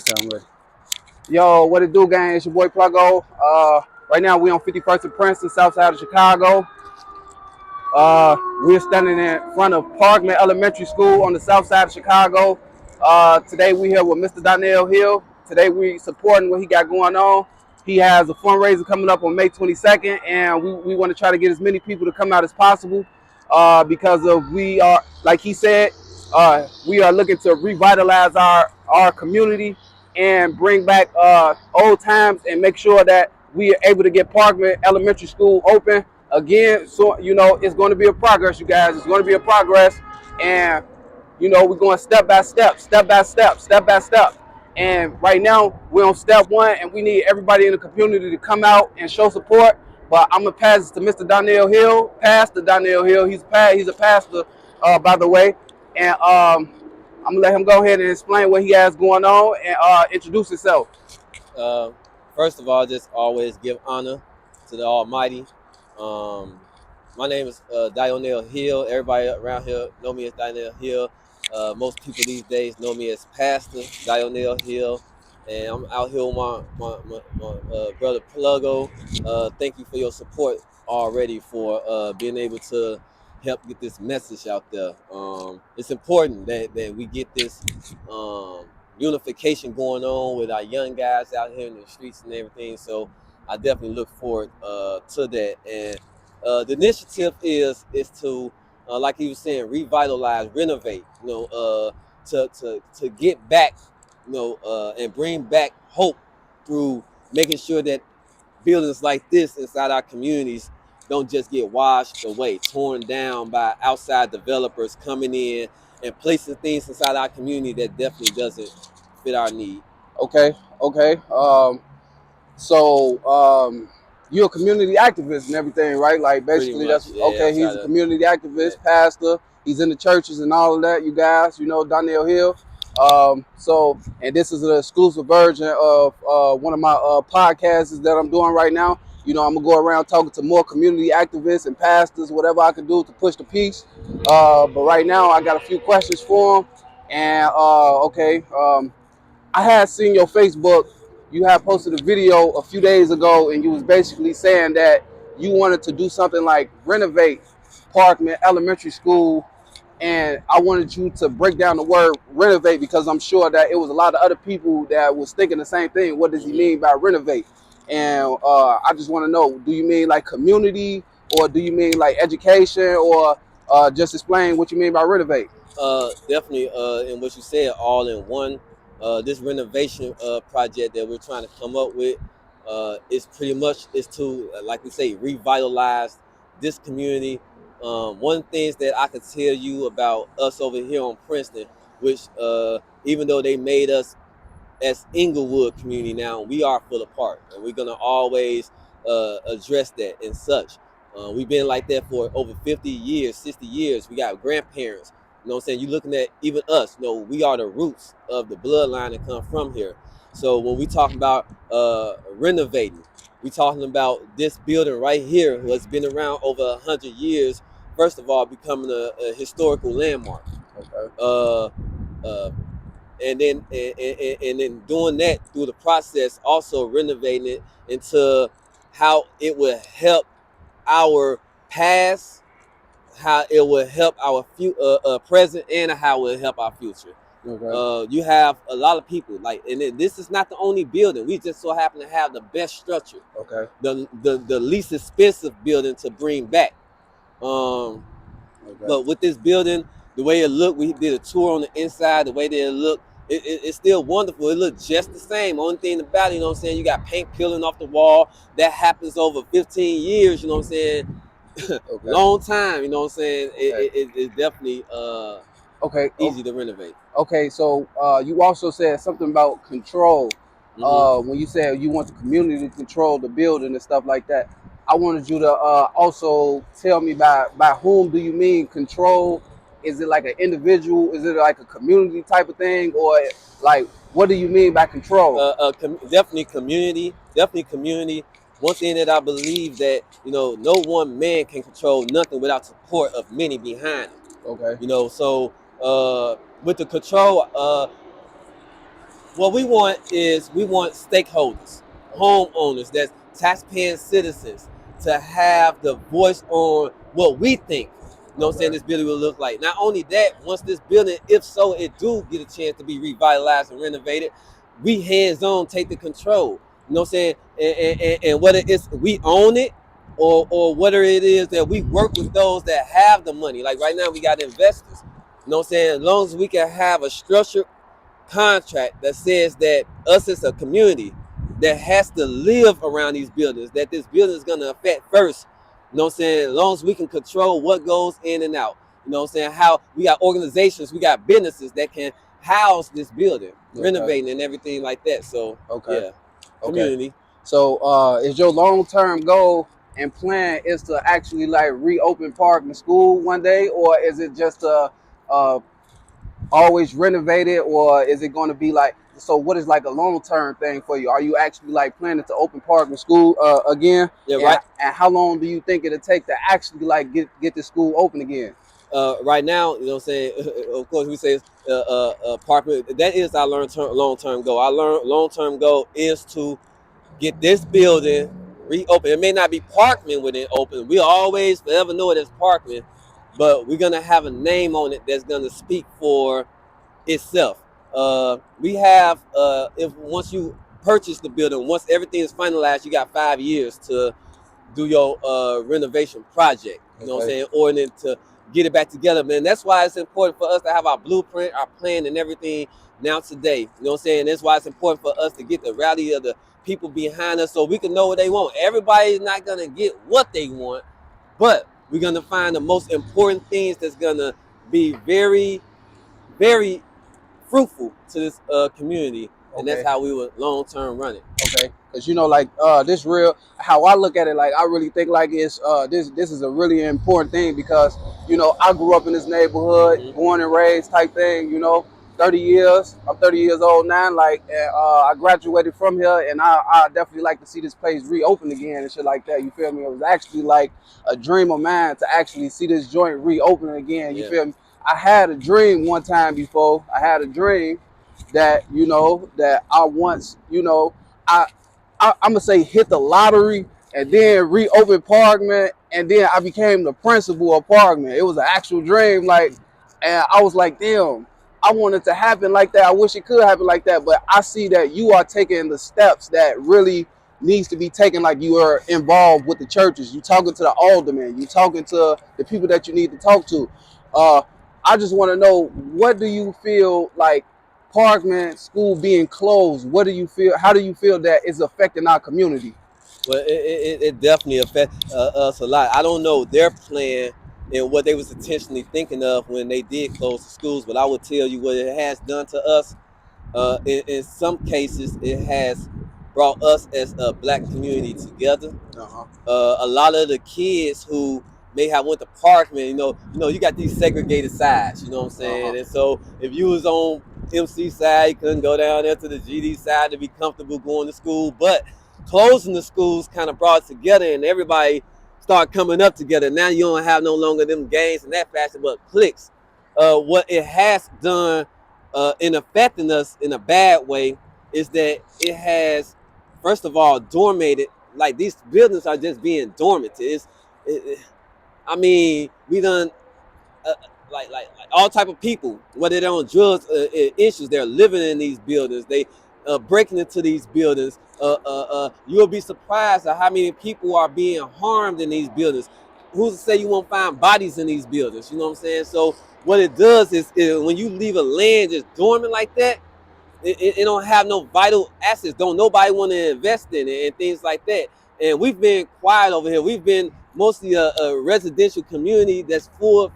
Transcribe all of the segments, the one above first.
Sound ready. Yo, what it do, gang? It's your boy Pluggo. Right now we on 51st and Princeton, south side of Chicago. We're standing in front of Parkman Elementary School on the south side of Chicago. Today we here with Mr. Dionell Hill. Today we supporting what he got going on. He has a fundraiser coming up on May 22nd, and we want to try to get as many people to come out as possible because of we are, like he said, we are looking to revitalize our community and bring back old times and make sure that we are able to get Parkman Elementary School open again. So it's going to be a progress, you guys. It's going to be a progress, and we're going step by step, step by step, step by step. And right now we're on step one, and we need everybody in the community to come out and show support. But I'm gonna pass it to Mr. Dionell Hill, Pastor Dionell Hill. He's a pastor, by the way, and I'm gonna let him go ahead and explain what he has going on and introduce himself. Uh, First of all, just always give honor to the Almighty. Um, my name is Dionell Hill. Everybody around here know me as Dionell Hill. Most people these days know me as Pastor Dionell Hill. And I'm out here with my brother Pluggo. Thank you for your support already for being able to help get this message out there. It's important that we get this unification going on with our young guys out here in the streets and everything. So I definitely look forward to that. And the initiative is to, like he was saying, revitalize, renovate. To get back, and bring back hope through making sure that buildings like this inside our communities don't just get washed away, torn down by outside developers coming in and placing things inside our community that definitely doesn't fit our need. Okay, okay. So you're a community activist and everything, right? Like Pretty basically much, that's yeah. I okay. try He's a to, community yeah. activist, pastor. He's in the churches and all of that. You guys, Donnell Hill. And this is an exclusive version of one of my podcasts that I'm doing right now. I'm gonna go around talking to more community activists and pastors, whatever I can do to push the peace. But right now, I got a few questions for him. And okay, I had seen your Facebook. You had posted a video a few days ago, and you was basically saying that you wanted to do something like renovate Parkman Elementary School. And I wanted you to break down the word renovate because I'm sure that it was a lot of other people that was thinking the same thing. What does he Hmm. mean by renovate? And I just want to know: do you mean like community, or do you mean like education, or just explain what you mean by renovate? Definitely, in what you said, all in one. This renovation project that we're trying to come up with is pretty much is to, like we say, revitalize this community. One things that I could tell you about us over here on Princeton, which even though they made us as Inglewood community now, we are full apart, and we're gonna always address that and such. We've been like that for over 50 years, 60 years. We got grandparents. You know what I'm saying? You're looking at even us. We are the roots of the bloodline that come from here. So when we talking about renovating, we talking about this building right here, who has been around over 100 years. First of all, becoming a historical landmark. Okay. Uh, uh, and then doing that through the process, also renovating it into how it will help our past, how it will help our present, and how it will help our future. Okay. You have a lot of people like, and then this is not the only building. We just so happen to have the best structure, Okay. the least expensive building to bring back. Um, Okay. but with this building, the way it looked, we did a tour on the inside. The way that it looked, it's still wonderful. It looked just the same. Only thing about it, you know what I'm saying, you got paint peeling off the wall. That happens over 15 years, you know what I'm saying? Okay. Long time, you know what I'm saying? Okay. It's definitely Okay. easy to renovate. Okay. So you also said something about control. Hmm. When you said you want the community to control the building and stuff like that, I wanted you to also tell me by whom do you mean control? Is it like an individual? Is it like a community type of thing, or like what do you mean by control? Definitely community, definitely community. One thing that I believe that, no one man can control nothing without support of many behind him. Okay. So with the control, what we want is we want stakeholders, Okay. homeowners, that's taxpaying citizens to have the voice on what we think. You know what I'm saying? Okay. This building will look like. Not only that, once this building, if so, it do get a chance to be revitalized and renovated, we hands on take the control. You know what I'm saying? And whether it's we own it or whether it is that we work with those that have the money. Like right now, we got investors. You know what I'm saying? As long as we can have a structured contract that says that us as a community that has to live around these buildings, that this building is going to affect first. You know what I'm saying? As long as we can control what goes in and out. You know what I'm saying? How we got organizations, we got businesses that can house this building, Okay. renovating and everything like that. So Okay. yeah, Okay. community. So, is your long-term goal and plan is to actually like reopen Parkman School one day, or is it just uh always renovate it, or is it going to be like? So, what is like a long-term thing for you? Are you actually like planning to open Parkman School again? Yeah, And right. and how long do you think it'll take to actually like get the school open again? Right now, you know what I'm saying? Of course, we say apartment. That is our long term goal. Our long term goal is to get this building reopened. It may not be Parkman when it opens. We always forever know it as Parkman, but we're gonna have a name on it that's gonna speak for itself. We have if once you purchase the building, once everything is finalized, you got 5 years to do your renovation project. You know what I'm Okay. saying? Or then to get it back together, man. That's why it's important for us to have our blueprint, our plan, and everything now today. You know what I'm saying? That's why it's important for us to get the rally of the people behind us so we can know what they want. Everybody's not gonna get what they want, but we're gonna find the most important things that's gonna be very, very fruitful to this community, and that's Okay. how we would long term run it. Okay, because like this real how I look at it, like I really think like it's this is a really important thing because I grew up in this neighborhood, Mm-hmm. born and raised type thing. 30 years. I'm 30 years old now. Like and, I graduated from here, and I definitely like to see this place reopened again and shit like that. You feel me? It was actually like a dream of mine to actually see this joint reopen again. You Yeah. feel me? I had a dream one time before. I had a dream that that I once I, I'm gonna say hit the lottery and Mm-hmm. then reopen Parkman and then I became the principal of Parkman. It was an actual dream, like, and I was like, damn, I want it to happen like that. I wish it could happen like that, but I see that you are taking the steps that really needs to be taken. Like you are involved with the churches. You talking to the aldermen. You talking to the people that you need to talk to. Uh, I just want to know, what do you feel like Parkman School being closed? What do you feel? How do you feel that is affecting our community? Well, it definitely affects us a lot. I don't know their plan and what they was intentionally thinking of when they did close the schools, but I will tell you what it has done to us. In some cases, it has brought us as a black community together. Uh-huh. A lot of the kids who may have went to Parkman, you got these segregated sides, you know what I'm Uh-huh. saying? And so if you was on MC side, you couldn't go down there to the GD side to be comfortable going to school. But closing the schools kind of brought it together and everybody started coming up together. Now you don't have no longer them gangs and that fashion, but cliques. What it has done in affecting us in a bad way is that it has, first of all, dormated, like these buildings are just being dormant. I mean, we done uh, like all type of people, whether they're on drugs, issues, they're living in these buildings. They breaking into these buildings. You'll be surprised at how many people are being harmed in these buildings. Who's to say you won't find bodies in these buildings? You know what I'm saying? So what it does is when you leave a land just dormant like that, it don't have no vital assets. Don't nobody want to invest in it and things like that. And we've been quiet over here. We've been mostly a residential community that's full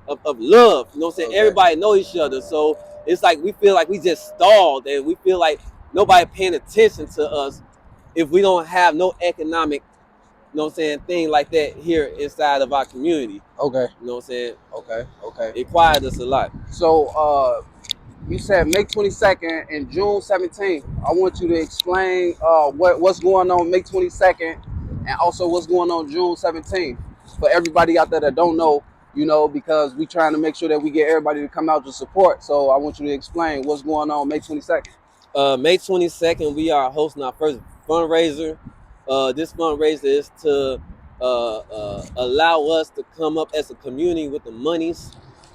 of love. You know what I'm saying? Okay. Everybody know each other. So it's like we feel like we just stalled and we feel like nobody paying attention to us if we don't have no economic, you know what I'm saying, thing like that here inside of our community. Okay. You know what I'm saying? Okay. Okay. It quiet us a lot. So you said May 22nd and June 17th. I want you to explain what's going on May 22nd and also what's going on June 17th for everybody out there that don't know, because we trying to make sure that we get everybody to come out to support. So I want you to explain what's going on May 22nd. May 22nd, we are hosting our first fundraiser. This fundraiser is to allow us to come up as a community with the monies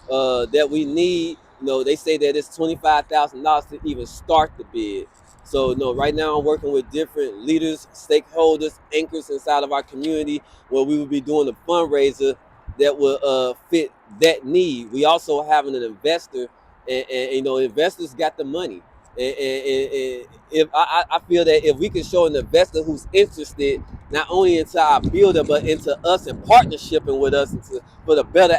that we need. You know, they say that it's $25,000 to even start the bid. So, right now I'm working with different leaders, stakeholders, anchors inside of our community, where we will be doing a fundraiser that will fit that need. We also having an investor, and investors got the money. And if I feel that if we can show an investor who's interested not only into our builder but into us and partnershiping with us for the better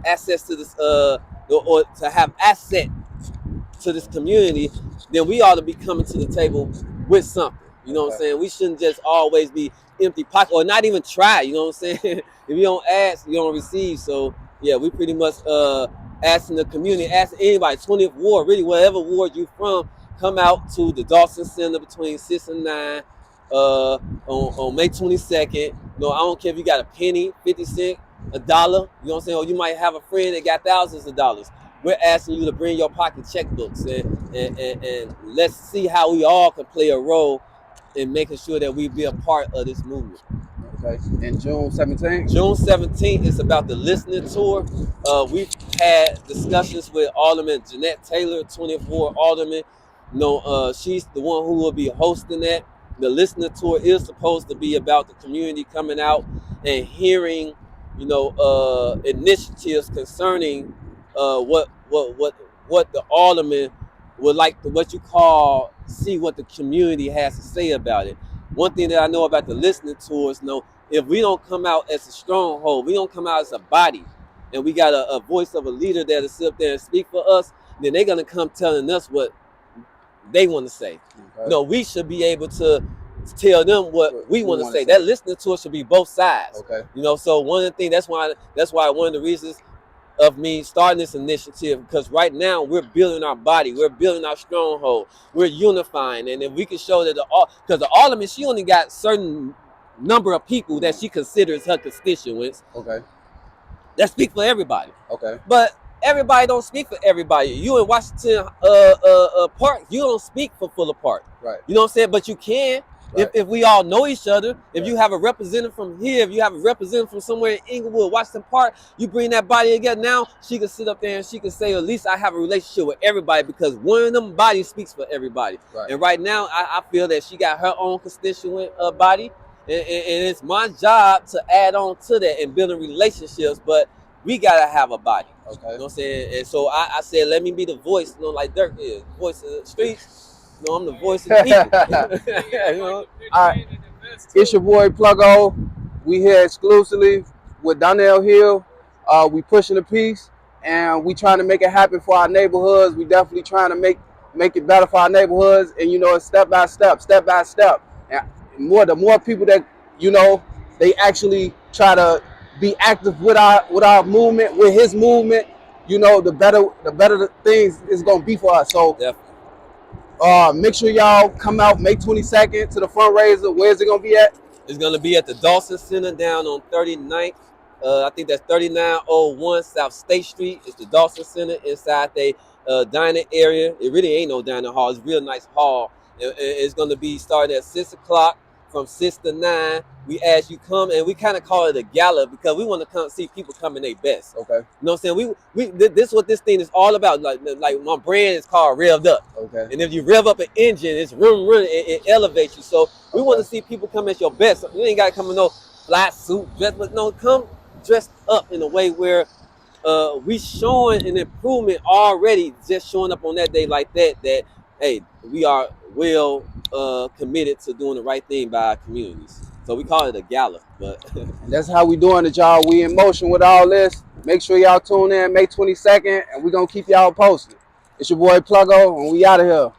access to this or to have asset to this community, then we ought to be coming to the table with something. You know what I'm saying? We shouldn't just always be empty pocket or not even try. You know what I'm saying? If you don't ask, you don't receive. So yeah, we pretty much asking the community, asking anybody, 20th ward, really wherever ward you from, come out to the Dawson Center between 6 and 9 on May 22nd. No, I don't care if you got a penny, 50 cent, a dollar. You know what I'm saying? Or you might have a friend that got thousands of dollars. We're asking you to bring your pocket checkbooks and let's see how we all can play a role in making sure that we be a part of this movement. Okay. And June 17th? June 17th is about the listening tour. We've had discussions with Alderman Jeanette Taylor, 20th Ward Alderman. She's the one who will be hosting that. The listening tour is supposed to be about the community coming out and hearing, initiatives concerning what the alderman would like to, what you call, see what the community has to say about it. One thing that I know about the listening tours, if we don't come out as a stronghold, we don't come out as a body, and we got a voice of a leader that'll sit up there and speak for us, then they're gonna come telling us what they want to say. Okay. We should be able to tell them what we want to say. That listening tour should be both sides. Okay. So one of the things, that's why one of the reasons of me starting this initiative, because right now we're building our body, we're building our stronghold, we're unifying, and if we can show that because the alderman, she only got certain number of people that she considers her constituents. Okay. That speak for everybody. Okay. But everybody don't speak for everybody. You in Washington Park, you don't speak for Fuller Park. Right. You know what I'm saying? But you can. Right. If we all know each other, if you have a representative from here, if you have a representative from somewhere in Inglewood, Washington Park, you bring that body together. Now she can sit up there and she can say, at least I have a relationship with everybody, because one of them bodies speaks for everybody. Right. And right now, I feel that she got her own constituent body, and it's my job to add on to that and building relationships. But we gotta have a body. Okay. You know what I'm saying? And so I said, let me be the voice, like Dirk is, voice of the streets. I'm the voice of the people. All right. It's your boy Pluggo. We here exclusively with Dionell Hill. We pushing the peace, and we trying to make it happen for our neighborhoods. We definitely trying to make it better for our neighborhoods, and it's step by step. And the more people that they actually try to be active with our movement, with his movement, the better the things is gonna be for us. So definitely. Make sure y'all come out May 22nd to the fundraiser. Where's it gonna be at? It's gonna be at the Dawson Center down on 39th. I think that's 3901 South State Street. It's the Dawson Center inside the dining area. It really ain't no dining hall. It's a real nice hall. It's gonna be starting at 6 o'clock. From 6 to 9, we ask you come, and we kind of call it a gala because we want to come see people come in their best. Okay. You know what I'm saying? This is what this thing is all about. Like my brand is called Revved Up. Okay. And if you rev up an engine, it's run, it elevates you. So we want to see people come at your best. You ain't got to come in no flat suit, dress, but no, come dressed up in a way where we showing an improvement already, just showing up on that day like that, hey, we are well committed to doing the right thing by our communities. So we call it a gala. But that's how we doing it, y'all. We in motion with all this. Make sure y'all tune in May 22nd, and we're going to keep y'all posted. It's your boy Pluggo, and we out of here.